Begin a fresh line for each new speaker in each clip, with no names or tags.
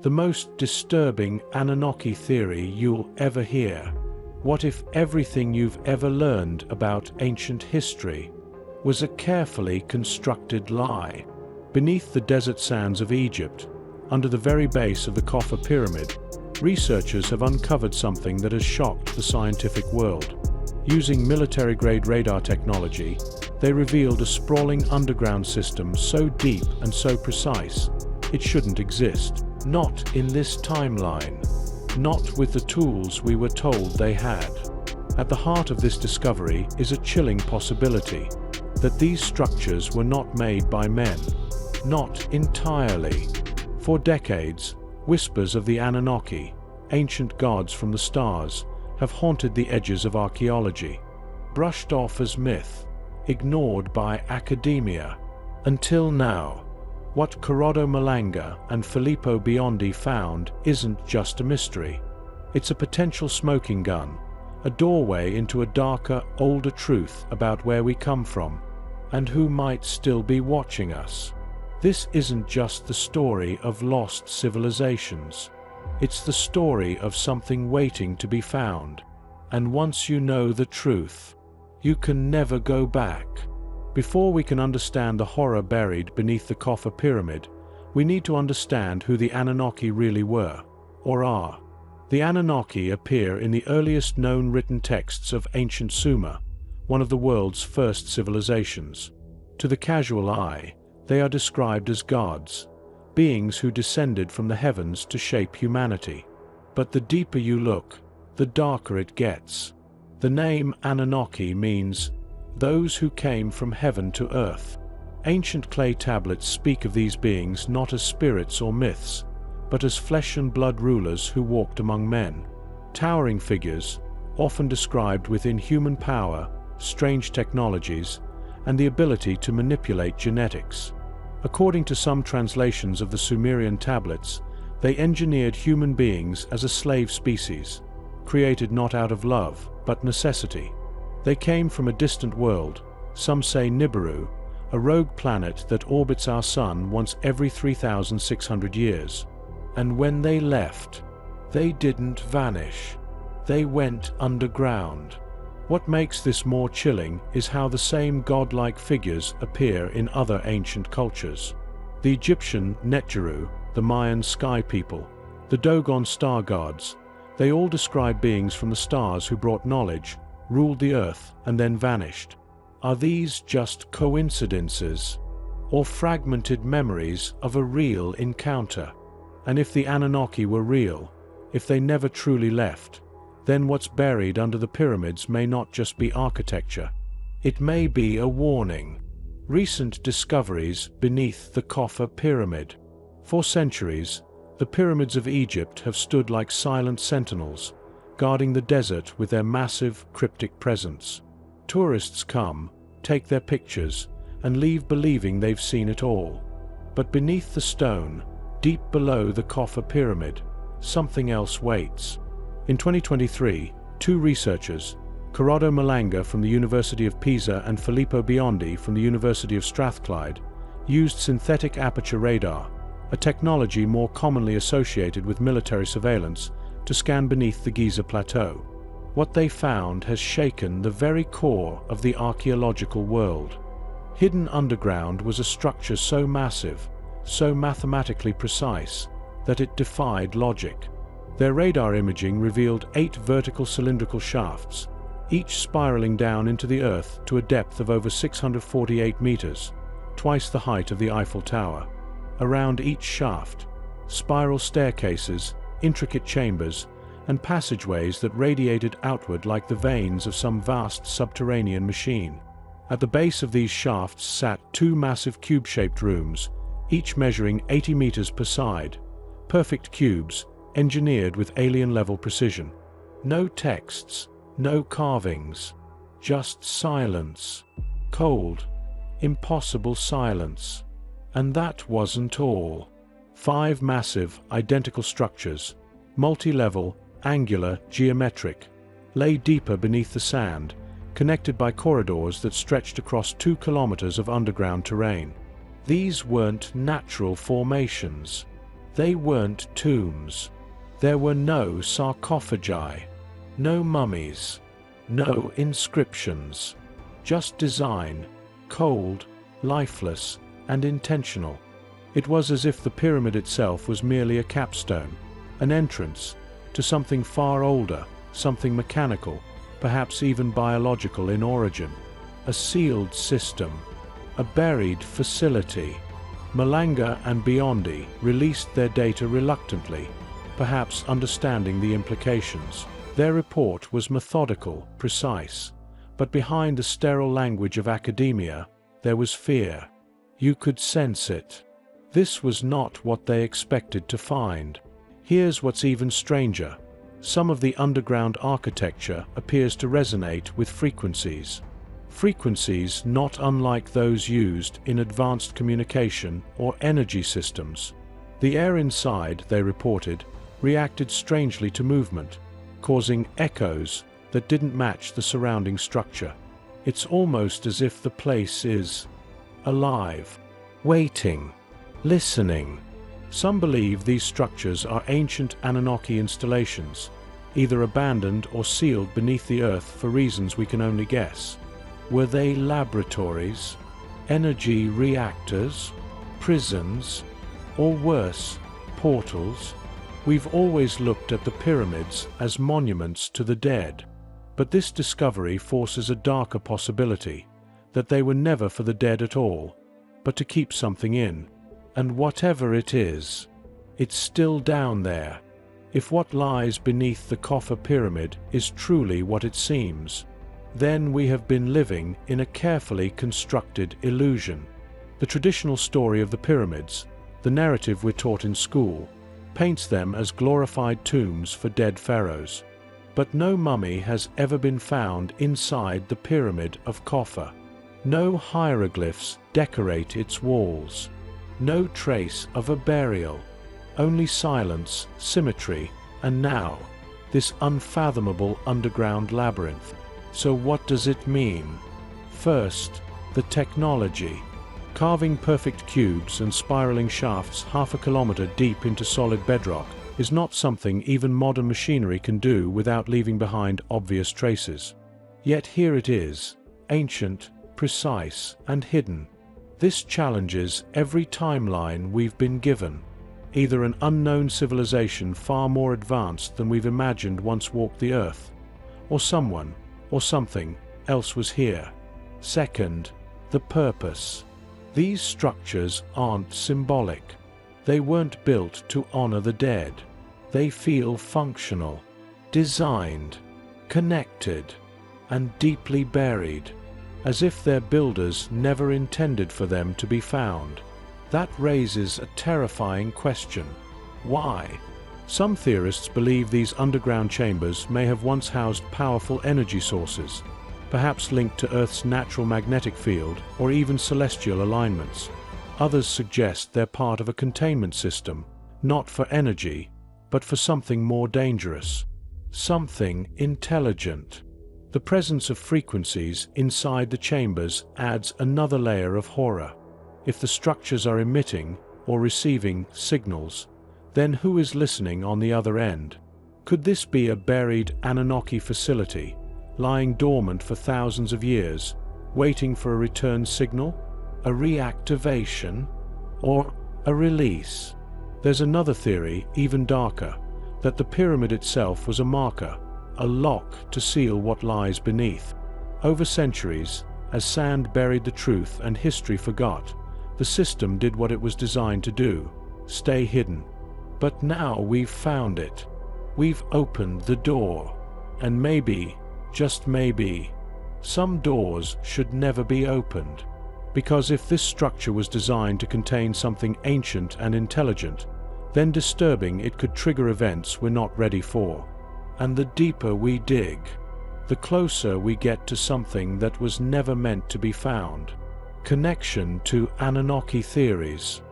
The most disturbing Anunnaki theory you'll ever hear. What if everything you've ever learned about ancient history was a carefully constructed lie? Beneath the desert sands of Egypt, under the very base of the Khafre Pyramid, researchers have uncovered something that has shocked the scientific world. Using military-grade radar technology, they revealed a sprawling underground system so deep and so precise, it shouldn't exist. Not in this timeline. Not with the tools we were told they had. At the heart of this discovery is a chilling possibility that these structures were not made by men. Not entirely. For decades, whispers of the Anunnaki, ancient gods from the stars, have haunted the edges of archaeology. Brushed off as myth, ignored by academia. Until now. What Corrado Malanga and Filippo Biondi found isn't just a mystery. It's a potential smoking gun, a doorway into a darker, older truth about where we come from, and who might still be watching us. This isn't just the story of lost civilizations. It's the story of something waiting to be found. And once you know the truth, you can never go back. Before we can understand the horror buried beneath the Khafre Pyramid, we need to understand who the Anunnaki really were, or are. The Anunnaki appear in the earliest known written texts of ancient Sumer, one of the world's first civilizations. To the casual eye, they are described as gods, beings who descended from the heavens to shape humanity. But the deeper you look, the darker it gets. The name Anunnaki means those who came from heaven to earth. Ancient clay tablets speak of these beings not as spirits or myths, but as flesh and blood rulers who walked among men. Towering figures, often described with inhuman power, strange technologies, and the ability to manipulate genetics. According to some translations of the Sumerian tablets, they engineered human beings as a slave species, created not out of love, but necessity. They came from a distant world, some say Nibiru, a rogue planet that orbits our sun once every 3,600 years. And when they left, they didn't vanish. They went underground. What makes this more chilling is how the same godlike figures appear in other ancient cultures. The Egyptian Netjeru, the Mayan sky people, the Dogon star gods, they all describe beings from the stars who brought knowledge, ruled the earth, and then vanished. Are these just coincidences, or fragmented memories of a real encounter? And if the Anunnaki were real, if they never truly left, then what's buried under the pyramids may not just be architecture. It may be a warning. Recent discoveries beneath the Khafre Pyramid. For centuries, the pyramids of Egypt have stood like silent sentinels, guarding the desert with their massive, cryptic presence. Tourists come, take their pictures, and leave believing they've seen it all. But beneath the stone, deep below the Khafre Pyramid, something else waits. In 2023, two researchers, Corrado Malanga from the University of Pisa and Filippo Biondi from the University of Strathclyde, used synthetic aperture radar, a technology more commonly associated with military surveillance, to scan beneath the Giza Plateau. What they found has shaken the very core of the archaeological world. Hidden underground was a structure so massive, so mathematically precise, that it defied logic. Their radar imaging revealed 8 vertical cylindrical shafts, each spiraling down into the earth to a depth of over 648 meters, twice the height of the Eiffel Tower. Around each shaft, spiral staircases, intricate chambers, and passageways that radiated outward like the veins of some vast subterranean machine. At the base of these shafts sat 2 massive cube-shaped rooms, each measuring 80 meters per side, perfect cubes, engineered with alien-level precision. No texts, no carvings, just silence. Cold, impossible silence. And that wasn't all. 5 massive, identical structures, multi-level, angular, geometric, lay deeper beneath the sand, connected by corridors that stretched across 2 kilometers of underground terrain. These weren't natural formations. They weren't tombs. There were no sarcophagi, no mummies, no inscriptions. Just design, cold, lifeless, and intentional. It was as if the pyramid itself was merely a capstone, an entrance to something far older, something mechanical, perhaps even biological in origin. A sealed system, a buried facility. Malanga and Biondi released their data reluctantly, perhaps understanding the implications. Their report was methodical, precise, but behind the sterile language of academia, there was fear. You could sense it. This was not what they expected to find. Here's what's even stranger. Some of the underground architecture appears to resonate with frequencies. Frequencies not unlike those used in advanced communication or energy systems. The air inside, they reported, reacted strangely to movement, causing echoes that didn't match the surrounding structure. It's almost as if the place is alive, waiting, listening. Some believe these structures are ancient Anunnaki installations, either abandoned or sealed beneath the earth for reasons we can only guess. Were they laboratories, energy reactors, prisons, or worse, portals? We've always looked at the pyramids as monuments to the dead, but this discovery forces a darker possibility, that they were never for the dead at all, but to keep something in. And whatever it is, it's still down there. If what lies beneath the Khafre Pyramid is truly what it seems, then we have been living in a carefully constructed illusion. The traditional story of the pyramids, the narrative we're taught in school, paints them as glorified tombs for dead pharaohs. But no mummy has ever been found inside the Pyramid of Khafre. No hieroglyphs decorate its walls. No trace of a burial. Only silence, symmetry, and now, this unfathomable underground labyrinth. So what does it mean? First, the technology. Carving perfect cubes and spiraling shafts half a kilometer deep into solid bedrock is not something even modern machinery can do without leaving behind obvious traces. Yet here it is, ancient, precise, and hidden. This challenges every timeline we've been given. Either an unknown civilization far more advanced than we've imagined once walked the earth, or someone, or something, else was here. Second, the purpose. These structures aren't symbolic. They weren't built to honor the dead. They feel functional, designed, connected, and deeply buried, as if their builders never intended for them to be found. That raises a terrifying question. Why? Some theorists believe these underground chambers may have once housed powerful energy sources, perhaps linked to Earth's natural magnetic field or even celestial alignments. Others suggest they're part of a containment system, not for energy, but for something more dangerous. Something intelligent. The presence of frequencies inside the chambers adds another layer of horror. If the structures are emitting or receiving signals, then who is listening on the other end? Could this be a buried Anunnaki facility, lying dormant for thousands of years, waiting for a return signal, a reactivation, or a release? There's another theory, even darker, that the pyramid itself was a marker, a lock to seal what lies beneath. Over centuries, as sand buried the truth and history forgot, the system did what it was designed to do, stay hidden. But now we've found it. We've opened the door. And maybe, just maybe, some doors should never be opened. Because if this structure was designed to contain something ancient and intelligent, then disturbing it could trigger events we're not ready for. And the deeper we dig, the closer we get to something that was never meant to be found. Connection to Anunnaki theories.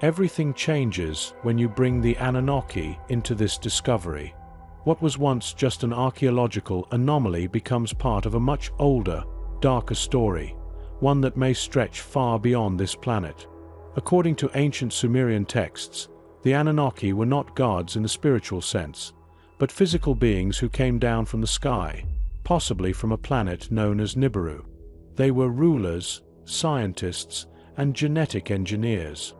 Everything changes when you bring the Anunnaki into this discovery. What was once just an archaeological anomaly becomes part of a much older, darker story, one that may stretch far beyond this planet. According to ancient Sumerian texts, The Anunnaki were not gods in the spiritual sense, but physical beings who came down from the sky, possibly from a planet known as Nibiru. They were rulers, scientists, and genetic engineers.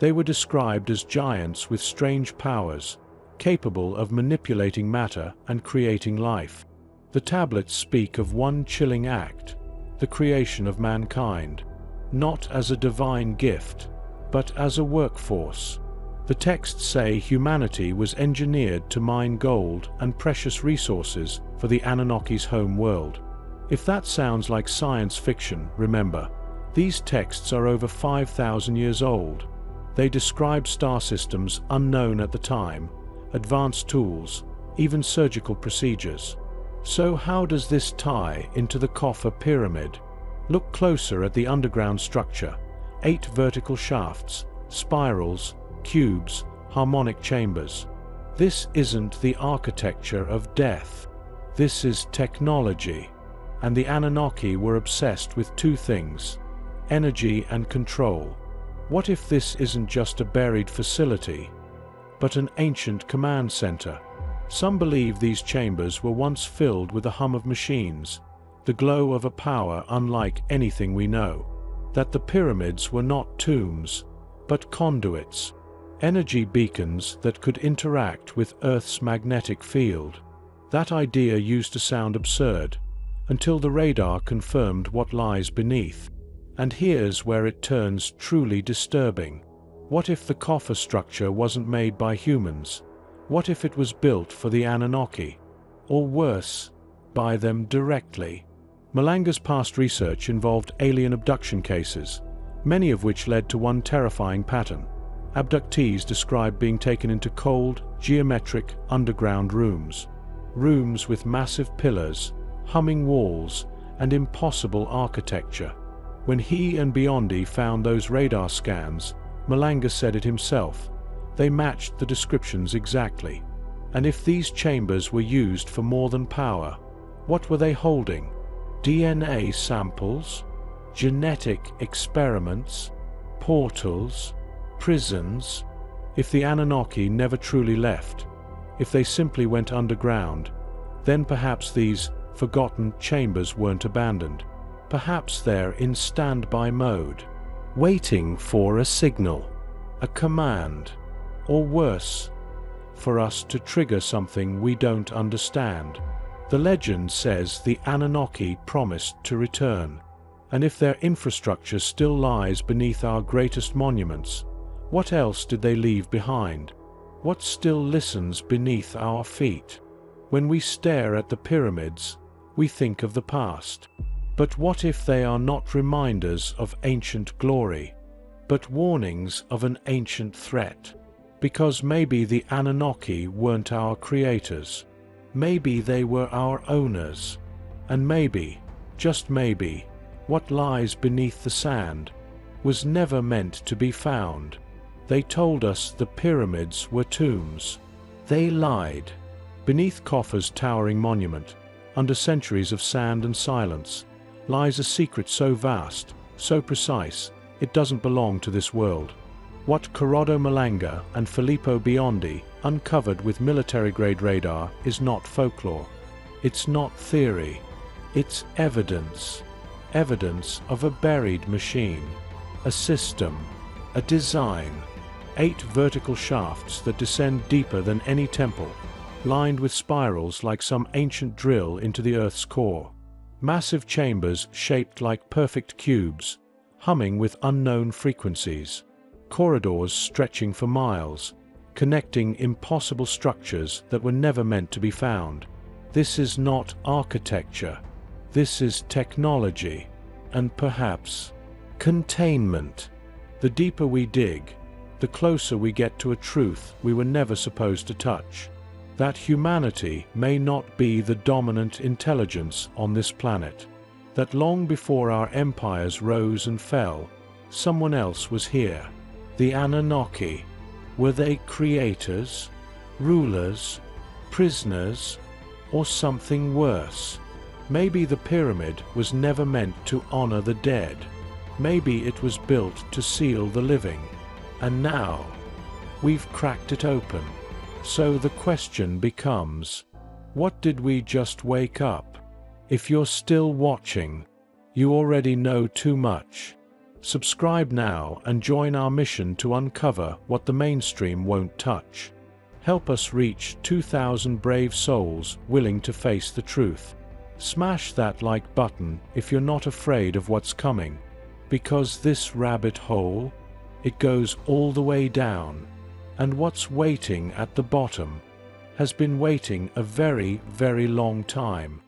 They were described as giants with strange powers, capable of manipulating matter and creating life. The tablets speak of one chilling act, the creation of mankind, not as a divine gift, but as a workforce. The texts say humanity was engineered to mine gold and precious resources for the Anunnaki's home world. If that sounds like science fiction, remember, these texts are over 5,000 years old. They describe star systems unknown at the time, advanced tools, even surgical procedures. So how does this tie into the Khafre Pyramid? Look closer at the underground structure. 8 vertical shafts, spirals, cubes, harmonic chambers. This isn't the architecture of death. This is technology. And the Anunnaki were obsessed with 2 things: energy and control. What if this isn't just a buried facility, but an ancient command center? Some believe these chambers were once filled with the hum of machines, the glow of a power unlike anything we know. That the pyramids were not tombs, but conduits, energy beacons that could interact with Earth's magnetic field. That idea used to sound absurd, until the radar confirmed what lies beneath. And here's where it turns truly disturbing. What if the Khafre structure wasn't made by humans? What if it was built for the Anunnaki? Or worse, by them directly? Malanga's past research involved alien abduction cases, many of which led to one terrifying pattern. Abductees described being taken into cold, geometric, underground rooms. Rooms with massive pillars, humming walls, and impossible architecture. When he and Biondi found those radar scans, Malanga said it himself, they matched the descriptions exactly. And if these chambers were used for more than power, what were they holding? DNA samples? Genetic experiments? Portals? Prisons? If the Anunnaki never truly left, if they simply went underground, then perhaps these forgotten chambers weren't abandoned. Perhaps they're in standby mode, waiting for a signal, a command, or worse, for us to trigger something we don't understand. The legend says the Anunnaki promised to return, and if their infrastructure still lies beneath our greatest monuments, what else did they leave behind? What still listens beneath our feet? When we stare at the pyramids, we think of the past. But what if they are not reminders of ancient glory, but warnings of an ancient threat? Because maybe the Anunnaki weren't our creators. Maybe they were our owners. And maybe, just maybe, what lies beneath the sand was never meant to be found. They told us the pyramids were tombs. They lied. Beneath Khafre's towering monument, under centuries of sand and silence, lies a secret so vast, so precise, it doesn't belong to this world. What Corrado Malanga and Filippo Biondi uncovered with military-grade radar is not folklore. It's not theory. It's evidence. Evidence of a buried machine, a system, a design. 8 vertical shafts that descend deeper than any temple, lined with spirals like some ancient drill into the Earth's core. Massive chambers shaped like perfect cubes, humming with unknown frequencies. Corridors stretching for miles, connecting impossible structures that were never meant to be found. This is not architecture. This is technology. And perhaps containment. The deeper we dig, the closer we get to a truth we were never supposed to touch. That humanity may not be the dominant intelligence on this planet. That long before our empires rose and fell, someone else was here. The Anunnaki. Were they creators, rulers, prisoners, or something worse? Maybe the pyramid was never meant to honor the dead. Maybe it was built to seal the living. And now, We've cracked it open. So the question becomes, what did we just wake up? If you're still watching, you already know too much. Subscribe now and join our mission to uncover what the mainstream won't touch. Help us reach 2,000 brave souls willing to face the truth. Smash that like button if you're not afraid of what's coming. Because this rabbit hole, it goes all the way down. And what's waiting at the bottom has been waiting a very, very long time.